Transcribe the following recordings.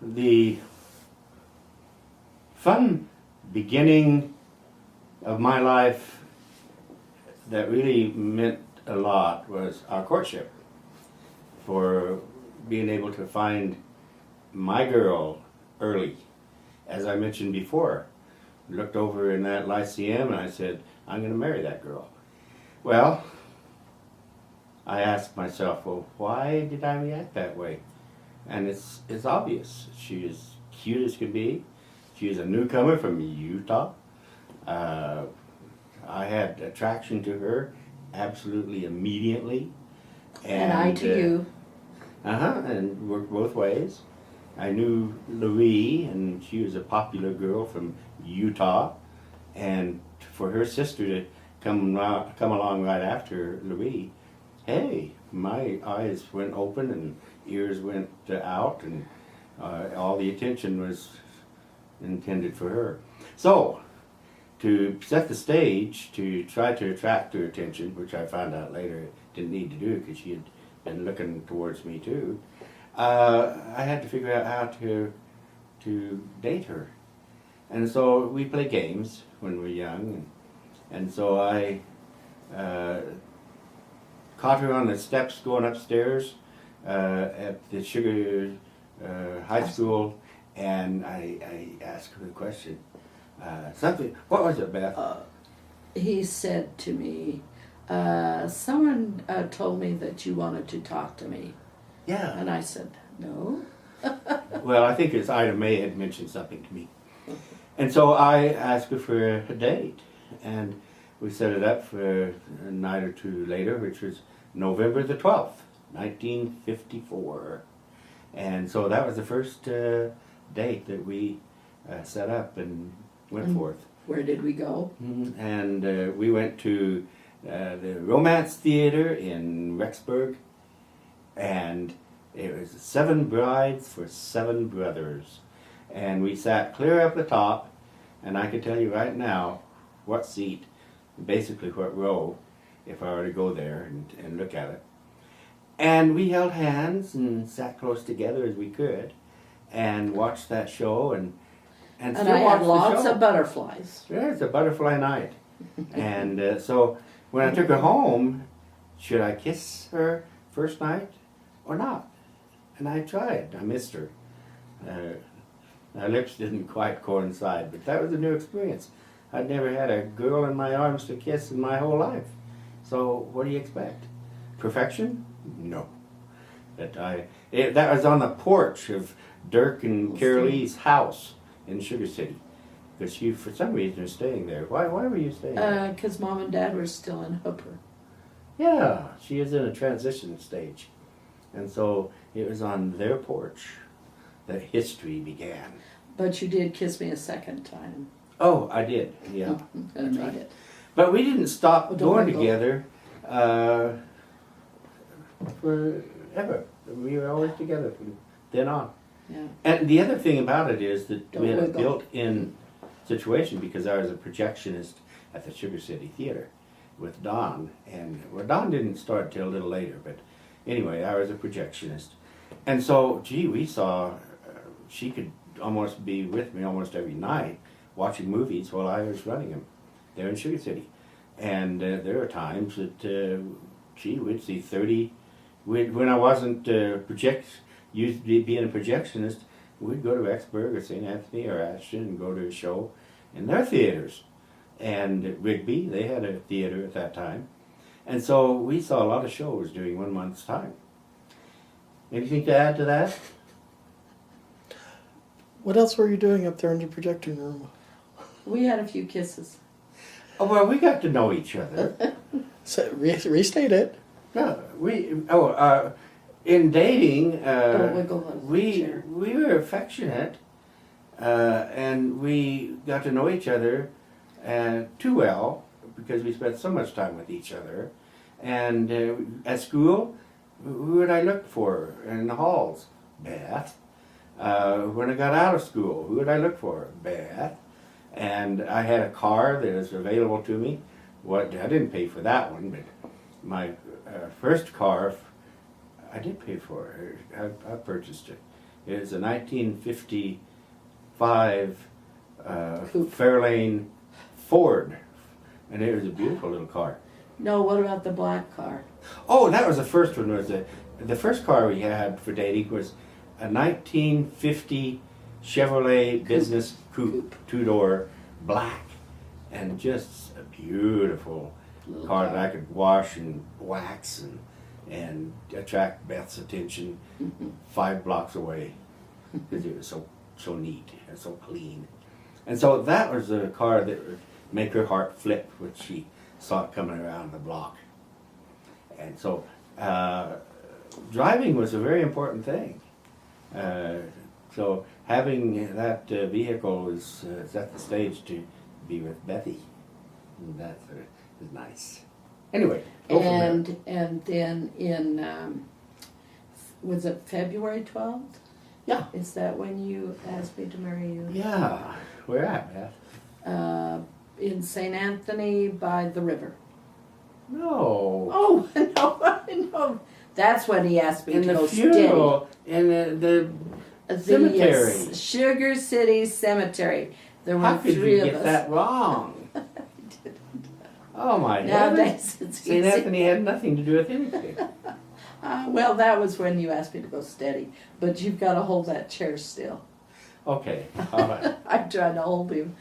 the fun beginning of my life that really meant a lot was our courtship. For being able to find my girl early. As I mentioned before, looked over in that Lyceum and I said, I'm going to marry that girl. Well, I asked myself, well, why did I react that way? And it's obvious. She is cute as could be. She is a newcomer from Utah. I had attraction to her absolutely immediately. And I to you. And worked both ways. I knew Louise, and she was a popular girl from Utah, and for her sister to come along right after Louise, hey, my eyes went open and ears went out, and all the attention was intended for her. So, to set the stage, to try to attract her attention, which I found out later didn't need to do because she had been looking towards me too, I had to figure out how to date her. And so we play games when we were young, and so I caught her on the steps going upstairs at the Sugar High School, and I asked her a question. What was it, Beth? He said to me, someone told me that you wanted to talk to me. Yeah. And I said, no. Well, I think it's Ida May had mentioned something to me. And so I asked her for a date. And we set it up for a night or two later, which was November the 12th, 1954. And so that was the first date that we set up and went forth. Where did we go? And we went to the Romance Theater in Rexburg, and it was 7 brides for 7 brothers. And we sat clear up the top, and I can tell you right now what seat, basically what row, if I were to go there and look at it. And we held hands and sat close together as we could, and watched that show, and still I watch had lots the show. of butterflies. Yeah, it's a butterfly night. And so when I took her home, should I kiss her first night or not? And I tried. I missed her. Our lips didn't quite coincide, but that was a new experience. I'd never had a girl in my arms to kiss in my whole life. So what do you expect? Perfection? No. But that was on the porch of Dirk and Carolee's house in Sugar City, because she, for some reason, was staying there. Why were you staying there? Because Mom and Dad were still in Hooper. Yeah, she is in a transition stage. And so it was on their porch that history began. But you did kiss me a second time. Oh, I did, yeah. I made it. But we didn't stop going go. together forever. We were always together from then on. Yeah. And the other thing about it is that we had a wiggle. built-in situation, because I was a projectionist at the Sugar City Theater with Don. And well, Don didn't start till a little later, but anyway, I was a projectionist. And so, gee, we saw, she could almost be with me almost every night watching movies while I was running them there in Sugar City. And there are times that, we'd see 30, when I wasn't used to being a projectionist, we'd go to Rexburg or St. Anthony or Ashton and go to a show in their theaters. And at Rigby, they had a theater at that time. And so we saw a lot of shows during 1 month's time. Anything to add to that? What else were you doing up there in the projecting room? We had a few kisses. Oh, well, we got to know each other. So, restate it. No, in dating, Don't wiggle the we chair. were affectionate, and we got to know each other too well, because we spent so much time with each other. And at school, who would I look for in the halls? Beth. When I got out of school, who would I look for? Beth. And I had a car that was available to me. I didn't pay for that one, but my first car, I did pay for it. I purchased it. It was a 1955 Coupe. Fairlane Ford, and it was a beautiful little car. No, what about the black car? Oh, that was the first one. The first car we had for dating was a 1950 Chevrolet Business Coupe, two-door, black, and just a beautiful Little car that I could wash and wax and attract Beth's attention 5 blocks away because it was so neat and so clean. And so that was the car that would make her heart flip when she saw it coming around the block. And so driving was a very important thing. So having that vehicle was set the stage to be with Bethy. And that was nice. Anyway, go from there. And then in was it February 12th? Yeah. Is that when you asked me to marry you? Yeah. Where at, Beth? In St. Anthony by the river. No. Oh no! That's when he asked me In to the go funeral, in the steady. cemetery. Sugar City Cemetery. There were How could 3 you of get us. that wrong? Oh my heavens. Nowadays it's St. easy. Anthony had nothing to do with anything. Well, that was when you asked me to go steady. But you've got to hold that chair still. Okay, all right. I'm trying to hold him.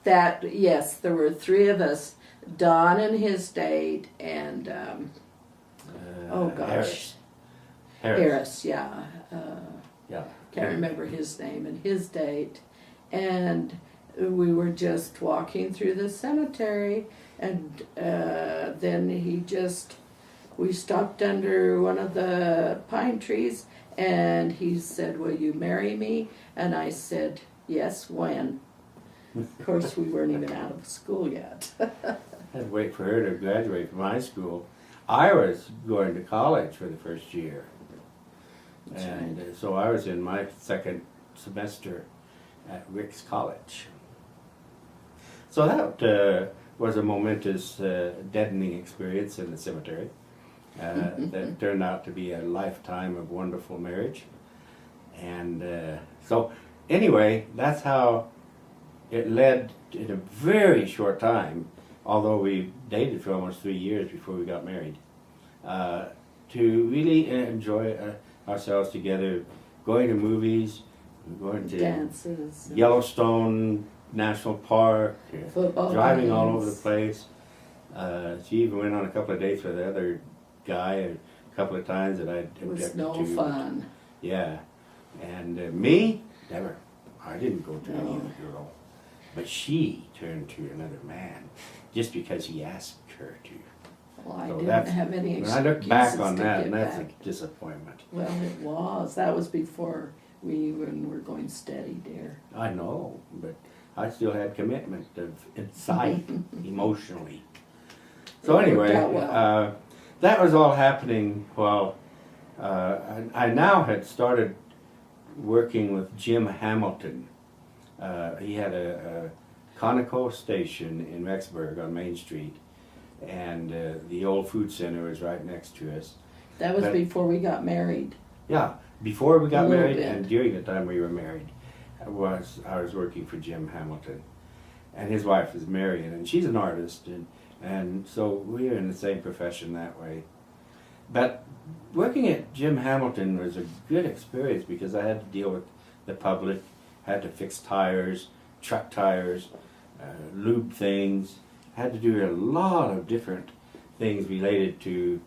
Yes, there were 3 of us. Don and his date, and oh gosh, Harris, yeah. Yeah. Can't remember his name and his date. And we were just walking through the cemetery, and then we stopped under one of the pine trees, and he said, "Will you marry me?" And I said, "Yes, when?" Of course, we weren't even out of school yet. I had to wait for her to graduate from high school. I was going to college for the first year. That's And so I was in my 2nd semester at Rick's College. So that was a momentous, deadening experience in the cemetery that turned out to be a lifetime of wonderful marriage. And so anyway, that's how it led in a very short time, although we dated for almost 3 years before we got married, to really enjoy ourselves together, going to movies, going to Dances, Yellowstone National Park, football driving all over the games. place. She even went on a couple of dates with the other guy a couple of times that I It was objected no to. fun. Yeah, and me, never. I didn't go to any No. other girl. But she turned to another man just because he asked her to. Well, I So didn't that's- have any When excuses I look back on to that, get and that's back. a disappointment. Well, it was. That was before we even were going steady, dear. I know, but I still had commitment of inside, emotionally. So It worked anyway, out well. that was all happening while I now had started working with Jim Hamilton. He had a Conoco station in Rexburg on Main Street, and the old food center was right next to us. That was but- before we got married. Yeah, before we got A little married bit. and during the time we were married, I was working for Jim Hamilton, and his wife is Marion, and she's an artist, and so we were in the same profession that way. But working at Jim Hamilton was a good experience because I had to deal with the public, had to fix tires, truck tires, lube things, had to do a lot of different things related to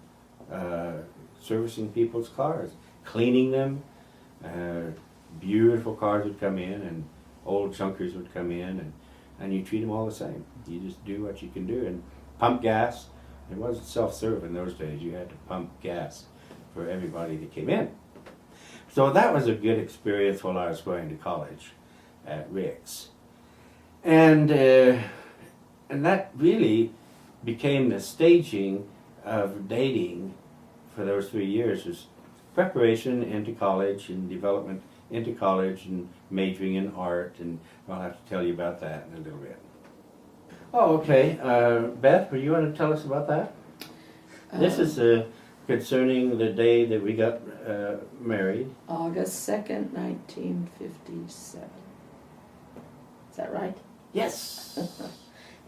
servicing people's cars, cleaning them. Beautiful cars would come in and old junkers would come in, and you treat them all the same. You just do what you can do and pump gas. It wasn't self-serve in those days. You had to pump gas for everybody that came in. So that was a good experience while I was going to college at Rick's. And that really became the staging of dating for those 3 years, was preparation into college and development into college and majoring in art, and I'll have to tell you about that in a little bit. Oh, okay. Beth, you want to tell us about that? This is concerning the day that we got married. August 2nd, 1957. Is that right? Yes.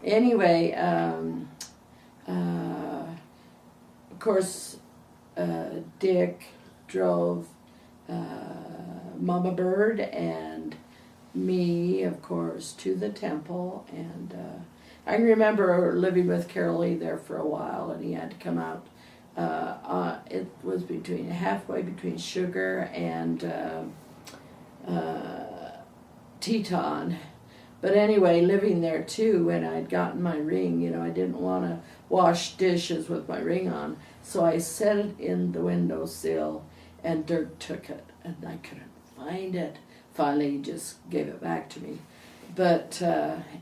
Anyway, of course, Dick drove Mama Bird and me, of course, to the temple. And I remember living with Carol Lee there for a while, and he had to come out. It was halfway between Sugar and Teton. But anyway, living there too, when I'd gotten my ring, you know, I didn't want to wash dishes with my ring on. So I set it in the windowsill, and Dirk took it, and I couldn't find it. Finally, he just gave it back to me. But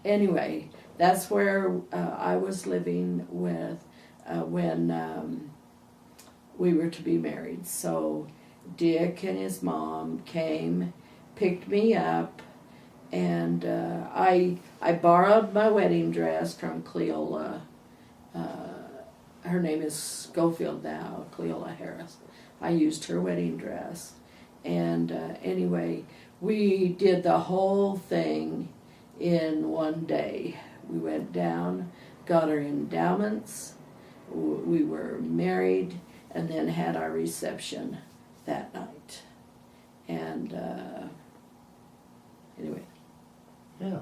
anyway, that's where I was living with when we were to be married. So Dick and his mom came, picked me up, and I borrowed my wedding dress from Cleola. Her name is Schofield now, Cleola Harris. I used her wedding dress. And anyway, we did the whole thing in one day. We went down, got our endowments, we were married, and then had our reception that night. And anyway. Yeah.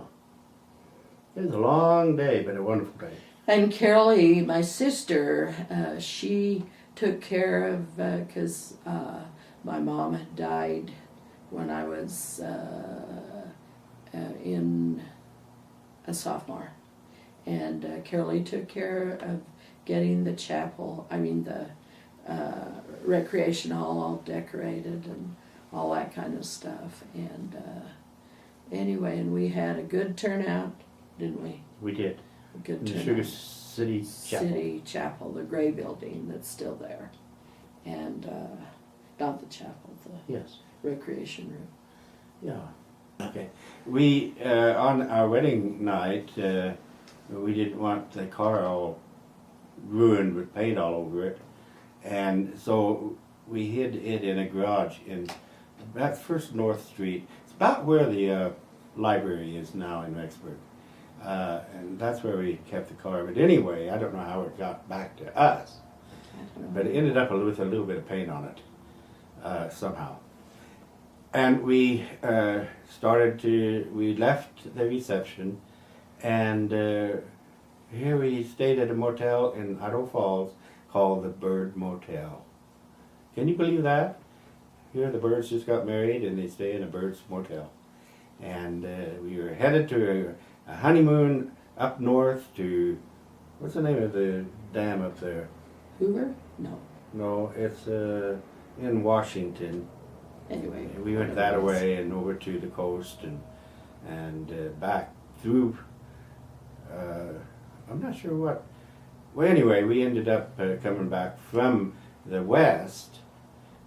It was a long day, but a wonderful day. And Carol E., my sister, she took care of, because my mom had died when I was in a sophomore. And Carol E. took care of getting the chapel, the recreation hall all decorated and all that kind of stuff. And anyway, and we had a good turnout, didn't we? We did. A good In the turnout. Sugar City Chapel. City Chapel, the gray building that's still there. And not the chapel, the Yes. recreation room. Yeah. Okay. We on our wedding night, we didn't want the car all ruined with paint all over it, and so we hid it in a garage in that First North Street. It's about where the library is now in Rexburg, and that's where we kept the car. But anyway, I don't know how it got back to us, but it ended up with a little bit of paint on it somehow. And we we left the reception, and here we stayed at a motel in Idaho Falls called the Bird Motel. Can you believe that? Here the Birds just got married and they stay in a Birds Motel. And we were headed to a honeymoon up north to, what's the name of the dam up there? Hoover? No. No, it's in Washington. Anyway. We went that way and over to the coast and back through, I'm not sure what. Well, anyway, we ended up coming back from the west.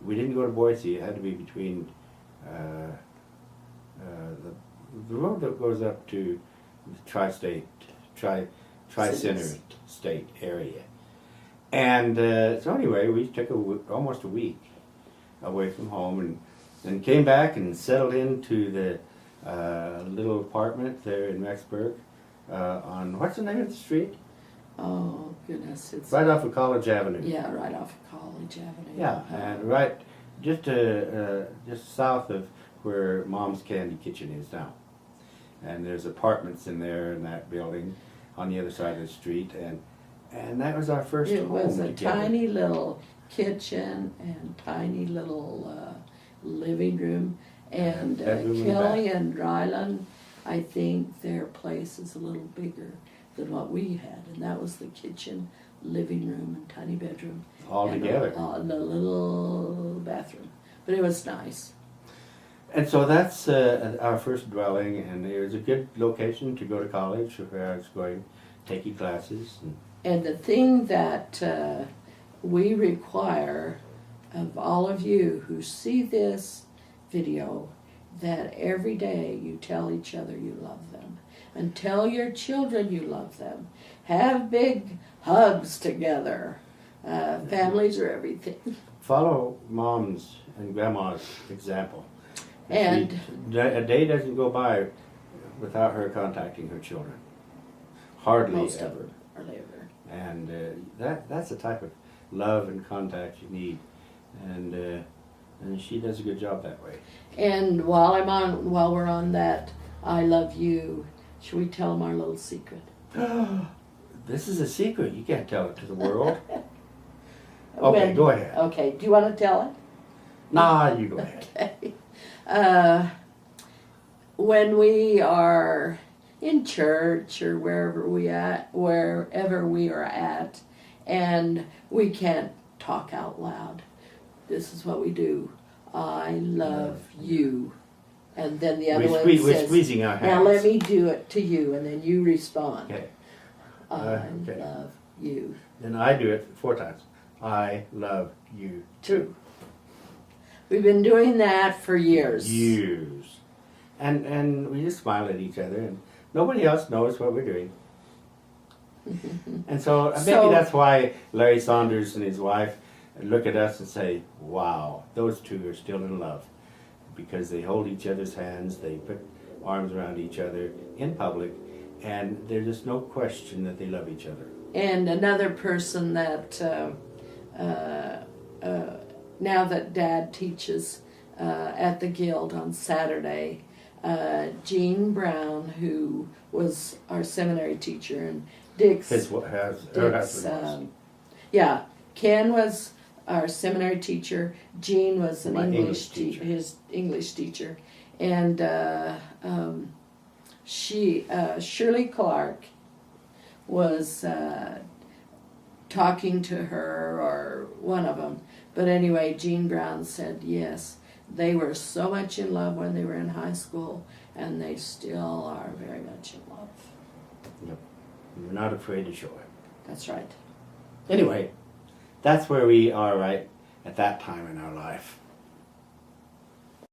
We didn't go to Boise. It had to be between the road that goes up to the Tri-Center State area. And so anyway, we took almost a week away from home and came back and settled into the little apartment there in Rexburg on, what's the name of the street? Oh, goodness. It's Right off of College Avenue. Yeah, right off of College Avenue. Yeah, and right just south of where Mom's Candy Kitchen is now. And there's apartments in there in that building on the other side of the street, and that was our first It home was a together. tiny little kitchen and tiny little living room. And Bedroom in the Kelly back. and Ryland, I think their place is a little bigger than what we had. And that was the kitchen, living room, and tiny bedroom. All and together. And a little bathroom. But it was nice. And so that's our first dwelling, and it was a good location to go to college where I was going, taking classes. And the thing that we require of all of you who see this video, that every day you tell each other you love them. And tell your children you love them. Have big hugs together. Families are everything. Follow mom's and grandma's example. And A day doesn't go by without her contacting her children. Hardly most ever. of them are there. And that's the type of love and contact you need. And she does a good job that way. And while we're on that, I love you. Should we tell them our little secret? This is a secret. You can't tell it to the world. Okay, go ahead. Okay, do you want to tell it? Nah, you go ahead. Okay. When we are in church or wherever we are at, and we can't talk out loud, this is what we do. I love you. And then the other one We're says, squeezing our hands. now let me do it to you, and then you respond. Okay. I Okay. love you. Then I do it 4 times. I love you too. We've been doing that for years. Years. And we just smile at each other, and nobody else knows what we're doing. And so maybe that's why Larry Saunders and his wife look at us and say, wow, those two are still in love. Because they hold each other's hands, they put arms around each other in public, and there's just no question that they love each other. And another person that, now that Dad teaches at the Guild on Saturday, Gene Brown, who was our seminary teacher, and Dick's, yeah, Ken was our seminary teacher. Gene was an his English teacher, and Shirley Clark was talking to her, or one of them. But anyway, Gene Brown said yes, they were so much in love when they were in high school, and they still are very much in love. Yep. We're not afraid to show it. That's right. Anyway, that's where we are right at that time in our life.